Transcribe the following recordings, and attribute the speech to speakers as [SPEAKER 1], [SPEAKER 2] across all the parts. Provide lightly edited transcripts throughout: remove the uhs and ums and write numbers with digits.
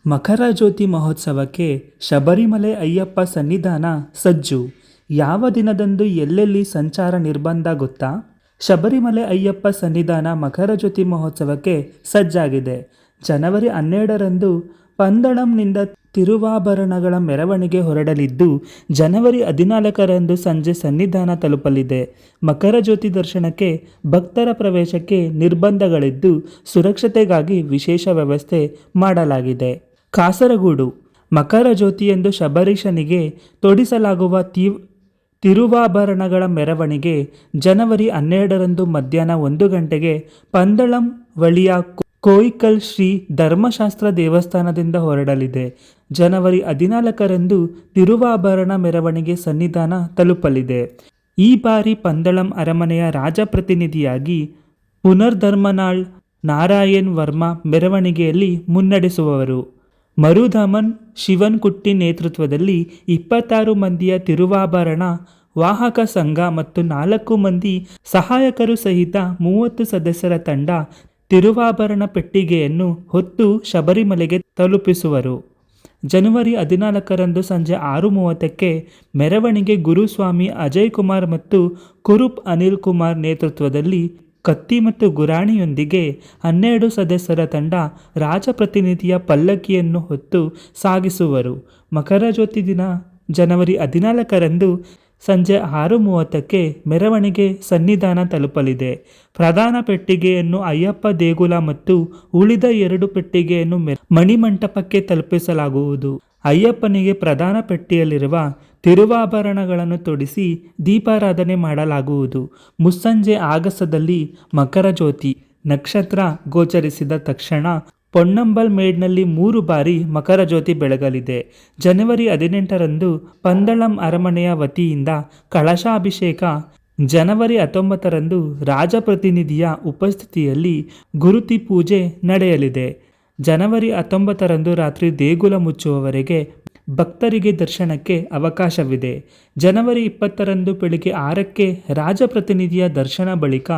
[SPEAKER 1] ಮಕರ ಜ್ಯೋತಿ ಮಹೋತ್ಸವಕ್ಕೆ ಶಬರಿಮಲೆ ಅಯ್ಯಪ್ಪ ಸನ್ನಿಧಾನ ಸಜ್ಜು. ಯಾವ ದಿನದಂದು ಎಲ್ಲೆಲ್ಲಿ ಸಂಚಾರ ನಿರ್ಬಂಧ ಗೊತ್ತಾ? ಶಬರಿಮಲೆ ಅಯ್ಯಪ್ಪ ಸನ್ನಿಧಾನ ಮಕರ ಜ್ಯೋತಿ ಮಹೋತ್ಸವಕ್ಕೆ ಸಜ್ಜಾಗಿದೆ. ಜನವರಿ 12ರಂದು ಪಂದಳಂನಿಂದ ತಿರುವಾಭರಣಗಳ ಮೆರವಣಿಗೆ ಹೊರಡಲಿದ್ದು, ಜನವರಿ 14ರಂದು ಸಂಜೆ ಸನ್ನಿಧಾನ ತಲುಪಲಿದೆ. ಮಕರ ಜ್ಯೋತಿ ದರ್ಶನಕ್ಕೆ ಭಕ್ತರ ಪ್ರವೇಶಕ್ಕೆ ನಿರ್ಬಂಧಗಳಿದ್ದು, ಸುರಕ್ಷತೆಗಾಗಿ ವಿಶೇಷ ವ್ಯವಸ್ಥೆ ಮಾಡಲಾಗಿದೆ. ಕಾಸರಗೋಡು ಮಕರ ಜ್ಯೋತಿಯಂದು ಶಬರೀಶನಿಗೆ ತೊಡಿಸಲಾಗುವ ತಿರುವಾಭರಣಗಳ ಮೆರವಣಿಗೆ ಜನವರಿ 12ರಂದು ಮಧ್ಯಾಹ್ನ 1 ಗಂಟೆಗೆ ಪಂದಳಂ ಬಳಿಯ ಕೋಯಿಕಲ್ ಶ್ರೀ ಧರ್ಮಶಾಸ್ತ್ರ ದೇವಸ್ಥಾನದಿಂದ ಹೊರಡಲಿದೆ. ಜನವರಿ 14ರಂದು ತಿರುವಾಭರಣ ಮೆರವಣಿಗೆ ಸನ್ನಿಧಾನ ತಲುಪಲಿದೆ. ಈ ಬಾರಿ ಪಂದಳಂ ಅರಮನೆಯ ರಾಜಪ್ರತಿನಿಧಿಯಾಗಿ ಪುನರ್ಧರ್ಮನಾಳ್ ನಾರಾಯಣ್ ವರ್ಮಾ ಮೆರವಣಿಗೆಯಲ್ಲಿ ಮುನ್ನಡೆಸುವವರು. ಮರುಧಮನ್ ಶಿವನ್ಕುಟ್ಟಿ ನೇತೃತ್ವದಲ್ಲಿ 26 ಮಂದಿಯ ತಿರುವಾಭರಣ ವಾಹಕ ಸಂಘ ಮತ್ತು 4 ಮಂದಿ ಸಹಾಯಕರು ಸಹಿತ 30 ಸದಸ್ಯರ ತಂಡ ತಿರುವಾಭರಣ ಪೆಟ್ಟಿಗೆಯನ್ನು ಹೊತ್ತು ಶಬರಿಮಲೆಗೆ ತಲುಪಿಸುವರು. ಜನವರಿ 14ರಂದು ಸಂಜೆ 6:30ಕ್ಕೆ ಮೆರವಣಿಗೆ ಗುರುಸ್ವಾಮಿ ಅಜಯ್ ಕುಮಾರ್ ಮತ್ತು ಕುರುಪ್ ಅನಿಲ್ ಕುಮಾರ್ ನೇತೃತ್ವದಲ್ಲಿ ಕತ್ತಿ ಮತ್ತು ಗುರಾಣಿಯೊಂದಿಗೆ 12 ಸದಸ್ಯರ ತಂಡ ರಾಜಪ್ರತಿನಿಧಿಯ ಪಲ್ಲಕ್ಕಿಯನ್ನು ಹೊತ್ತು ಸಾಗಿಸುವರು. ಮಕರ ಜ್ಯೋತಿ ದಿನ ಜನವರಿ 14ರಂದು ಸಂಜೆ 6:30ಕ್ಕೆ ಮೆರವಣಿಗೆ ಸನ್ನಿಧಾನ ತಲುಪಲಿದೆ. ಪ್ರಧಾನ ಪೆಟ್ಟಿಗೆಯನ್ನು ಅಯ್ಯಪ್ಪ ದೇಗುಲ ಮತ್ತು ಉಳಿದ 2 ಪೆಟ್ಟಿಗೆಯನ್ನು ಮಣಿಮಂಟಪಕ್ಕೆ ತಲುಪಿಸಲಾಗುವುದು. ಅಯ್ಯಪ್ಪನಿಗೆ ಪ್ರಧಾನ ಪೆಟ್ಟಿಗೆಯಲ್ಲಿರುವ ತಿರುವಾಭರಣಗಳನ್ನು ತೊಡಿಸಿ ದೀಪಾರಾಧನೆ ಮಾಡಲಾಗುವುದು. ಮುಸ್ಸಂಜೆ ಆಗಸದಲ್ಲಿ ಮಕರ ಜ್ಯೋತಿ ನಕ್ಷತ್ರ ಗೋಚರಿಸಿದ ತಕ್ಷಣ ಪೊನ್ನಂಬಲ್ ಮೇಡ್ನಲ್ಲಿ 3 ಬಾರಿ ಮಕರ ಜ್ಯೋತಿ ಬೆಳಗಲಿದೆ. ಜನವರಿ 18ರಂದು ಪಂದಳಂ ಅರಮನೆಯ ವತಿಯಿಂದ ಕಳಶಾಭಿಷೇಕ. ಜನವರಿ 19ರಂದು ರಾಜಪ್ರತಿನಿಧಿಯ ಉಪಸ್ಥಿತಿಯಲ್ಲಿ ಗುರುತಿ ಪೂಜೆ ನಡೆಯಲಿದೆ. ಜನವರಿ 19ರಂದು ರಾತ್ರಿ ದೇಗುಲ ಮುಚ್ಚುವವರೆಗೆ ಭಕ್ತರಿಗೆ ದರ್ಶನಕ್ಕೆ ಅವಕಾಶವಿದೆ. ಜನವರಿ 20ರಂದು ಬೆಳಗ್ಗೆ 6ಕ್ಕೆ ರಾಜಪ್ರತಿನಿಧಿಯ ದರ್ಶನ ಬಳಿಕ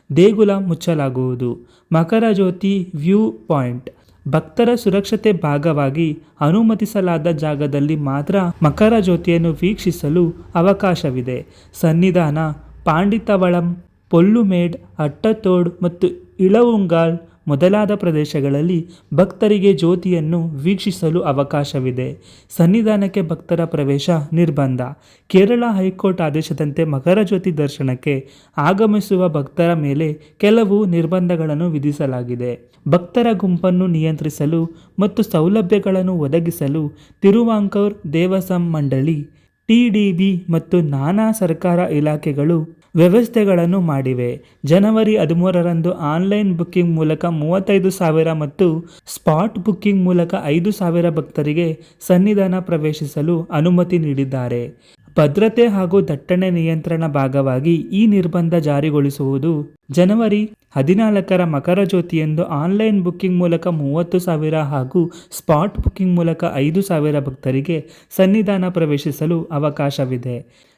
[SPEAKER 1] ದೇಗುಲ ಮುಚ್ಚಲಾಗುವುದು. ಮಕರ ಜ್ಯೋತಿ ವ್ಯೂ ಪಾಯಿಂಟ್ ಭಕ್ತರ ಸುರಕ್ಷತೆ ಭಾಗವಾಗಿ ಅನುಮತಿಸಲಾದ ಜಾಗದಲ್ಲಿ ಮಾತ್ರ ಮಕರ ಜ್ಯೋತಿಯನ್ನು ವೀಕ್ಷಿಸಲು ಅವಕಾಶವಿದೆ. ಸನ್ನಿಧಾನ, ಪಾಂಡಿತವಳಂ, ಪೊಲ್ಲುಮೇಡ್, ಅಟ್ಟತೋಡ್ ಮತ್ತು ಇಳವುಂಗಾಲ್ ಮೊದಲಾದ ಪ್ರದೇಶಗಳಲ್ಲಿ ಭಕ್ತರಿಗೆ ಜ್ಯೋತಿಯನ್ನು ವೀಕ್ಷಿಸಲು ಅವಕಾಶವಿದೆ. ಸನ್ನಿಧಾನಕ್ಕೆ ಭಕ್ತರ ಪ್ರವೇಶ ನಿರ್ಬಂಧ. ಕೇರಳ ಹೈಕೋರ್ಟ್ ಆದೇಶದಂತೆ ಮಕರ ಜ್ಯೋತಿ ದರ್ಶನಕ್ಕೆ ಆಗಮಿಸುವ ಭಕ್ತರ ಮೇಲೆ ಕೆಲವು ನಿರ್ಬಂಧಗಳನ್ನು ವಿಧಿಸಲಾಗಿದೆ. ಭಕ್ತರ ಗುಂಪನ್ನು ನಿಯಂತ್ರಿಸಲು ಮತ್ತು ಸೌಲಭ್ಯಗಳನ್ನು ಒದಗಿಸಲು ತಿರುವಾಂಕೂರ್ ದೇವಸಂ ಮಂಡಳಿ, ಟಿಡಿಬಿ ಮತ್ತು ನಾನಾ ಸರ್ಕಾರ ಇಲಾಖೆಗಳು ವ್ಯವಸ್ಥೆಗಳನ್ನು ಮಾಡಿವೆ. ಜನವರಿ 13ರಂದು ಆನ್ಲೈನ್ ಬುಕ್ಕಿಂಗ್ ಮೂಲಕ 35,000 ಮತ್ತು ಸ್ಪಾಟ್ ಬುಕ್ಕಿಂಗ್ ಮೂಲಕ 5,000 ಭಕ್ತರಿಗೆ ಸನ್ನಿಧಾನ ಪ್ರವೇಶಿಸಲು ಅನುಮತಿ ನೀಡಿದ್ದಾರೆ. ಭದ್ರತೆ ಹಾಗೂ ದಟ್ಟಣೆ ನಿಯಂತ್ರಣ ಭಾಗವಾಗಿ ಈ ನಿರ್ಬಂಧ ಜಾರಿಗೊಳಿಸುವುದು. ಜನವರಿ 14ರ ಮಕರ ಜ್ಯೋತಿಯಂದು ಆನ್ಲೈನ್ ಬುಕ್ಕಿಂಗ್ ಮೂಲಕ 30,000 ಹಾಗೂ ಸ್ಪಾಟ್ ಬುಕ್ಕಿಂಗ್ ಮೂಲಕ 5,000 ಭಕ್ತರಿಗೆ ಸನ್ನಿಧಾನ ಪ್ರವೇಶಿಸಲು ಅವಕಾಶವಿದೆ.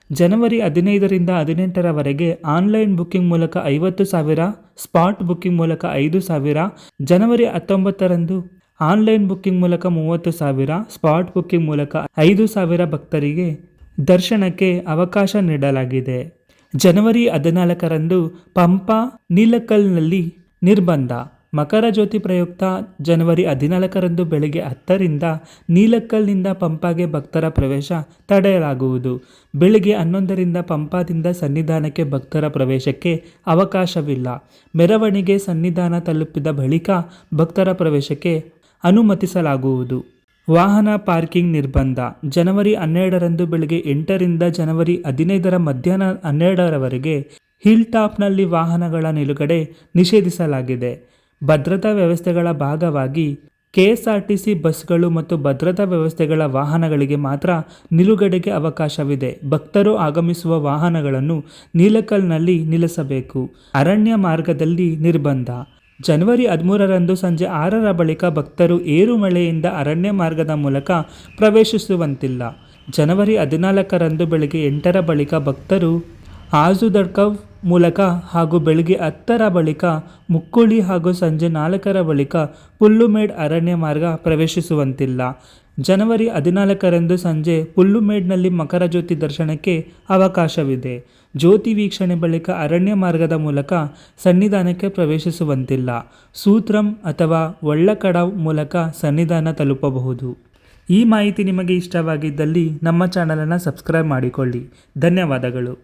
[SPEAKER 1] ಜನವರಿ 15ರಿಂದ 18ರವರೆಗೆ ಆನ್ಲೈನ್ ಬುಕ್ಕಿಂಗ್ ಮೂಲಕ 50,000, ಸ್ಪಾಟ್ ಬುಕ್ಕಿಂಗ್ ಮೂಲಕ 5,000. ಜನವರಿ 19ರಂದು ಆನ್ಲೈನ್ ಬುಕ್ಕಿಂಗ್ ಮೂಲಕ 30,000, ಸ್ಪಾಟ್ ಬುಕ್ಕಿಂಗ್ ಮೂಲಕ 5,000 ಭಕ್ತರಿಗೆ ದರ್ಶನಕ್ಕೆ ಅವಕಾಶ ನೀಡಲಾಗಿದೆ. ಜನವರಿ 14ರಂದು ಪಂಪಾ ನೀಲಕಲ್ನಲ್ಲಿ ನಿರ್ಬಂಧ. ಮಕರ ಜ್ಯೋತಿ ಪ್ರಯುಕ್ತ ಜನವರಿ 14ರಂದು ಬೆಳಗ್ಗೆ 10ರಿಂದ ನೀಲಕಲ್ನಿಂದ ಪಂಪಾಗೆ ಭಕ್ತರ ಪ್ರವೇಶ ತಡೆಯಲಾಗುವುದು. ಬೆಳಗ್ಗೆ 11ರಿಂದ ಪಂಪಾದಿಂದ ಸನ್ನಿಧಾನಕ್ಕೆ ಭಕ್ತರ ಪ್ರವೇಶಕ್ಕೆ ಅವಕಾಶವಿಲ್ಲ. ಮೆರವಣಿಗೆ ಸನ್ನಿಧಾನ ತಲುಪಿದ ಬಳಿಕ ಭಕ್ತರ ಪ್ರವೇಶಕ್ಕೆ ಅನುಮತಿಸಲಾಗುವುದು. ವಾಹನ ಪಾರ್ಕಿಂಗ್ ನಿರ್ಬಂಧ. ಜನವರಿ 12ರಂದು ಬೆಳಗ್ಗೆ 8ರಿಂದ ಜನವರಿ 15ರ ಮಧ್ಯಾಹ್ನ 12ರವರೆಗೆ ಹಿಲ್ ಟಾಪ್ನಲ್ಲಿ ವಾಹನಗಳ ನಿಲುಗಡೆ ನಿಷೇಧಿಸಲಾಗಿದೆ. ಭದ್ರತಾ ವ್ಯವಸ್ಥೆಗಳ ಭಾಗವಾಗಿ ಕೆಎಸ್ಆರ್ಟಿಸಿ ಬಸ್ಗಳು ಮತ್ತು ಭದ್ರತಾ ವ್ಯವಸ್ಥೆಗಳ ವಾಹನಗಳಿಗೆ ಮಾತ್ರ ನಿಲುಗಡೆಗೆ ಅವಕಾಶವಿದೆ. ಭಕ್ತರು ಆಗಮಿಸುವ ವಾಹನಗಳನ್ನು ನೀಲಕಲ್ನಲ್ಲಿ ನಿಲ್ಲಿಸಬೇಕು. ಅರಣ್ಯ ಮಾರ್ಗದಲ್ಲಿ ನಿರ್ಬಂಧ. ಜನವರಿ 13ರಂದು ಸಂಜೆ 6ರ ಬಳಿಕ ಭಕ್ತರು ಏರುಮಳೆಯಿಂದ ಅರಣ್ಯ ಮಾರ್ಗದ ಮೂಲಕ ಪ್ರವೇಶಿಸುವಂತಿಲ್ಲ. ಜನವರಿ 14ರಂದು ಬೆಳಗ್ಗೆ 8ರ ಬಳಿಕ ಭಕ್ತರು ಆಜುದಡ್ಕವ್ ಮೂಲಕ ಹಾಗೂ ಬೆಳಗ್ಗೆ 10ರ ಬಳಿಕ ಮುಕ್ಕುಳಿ ಹಾಗೂ ಸಂಜೆ 4ರ ಬಳಿಕ ಪುಲ್ಲುಮೇಡ್ ಅರಣ್ಯ ಮಾರ್ಗ ಪ್ರವೇಶಿಸುವಂತಿಲ್ಲ. ಜನವರಿ 14ರಂದು ಸಂಜೆ ಪುಲ್ಲುಮೇಡ್ನಲ್ಲಿ ಮಕರ ಜ್ಯೋತಿ ದರ್ಶನಕ್ಕೆ ಅವಕಾಶವಿದೆ. ಜ್ಯೋತಿ ವೀಕ್ಷಣೆ ಬಳಿಕ ಅರಣ್ಯ ಮಾರ್ಗದ ಮೂಲಕ ಸನ್ನಿಧಾನಕ್ಕೆ ಪ್ರವೇಶಿಸುವಂತಿಲ್ಲ. ಸೂತ್ರಂ ಅಥವಾ ಒಳ್ಳಕಡವ್ ಮೂಲಕ ಸನ್ನಿಧಾನ ತಲುಪಬಹುದು. ಈ ಮಾಹಿತಿ ನಿಮಗೆ ಇಷ್ಟವಾಗಿದ್ದಲ್ಲಿ ನಮ್ಮ ಚಾನಲನ್ನು ಸಬ್ಸ್ಕ್ರೈಬ್ ಮಾಡಿಕೊಳ್ಳಿ. ಧನ್ಯವಾದಗಳು.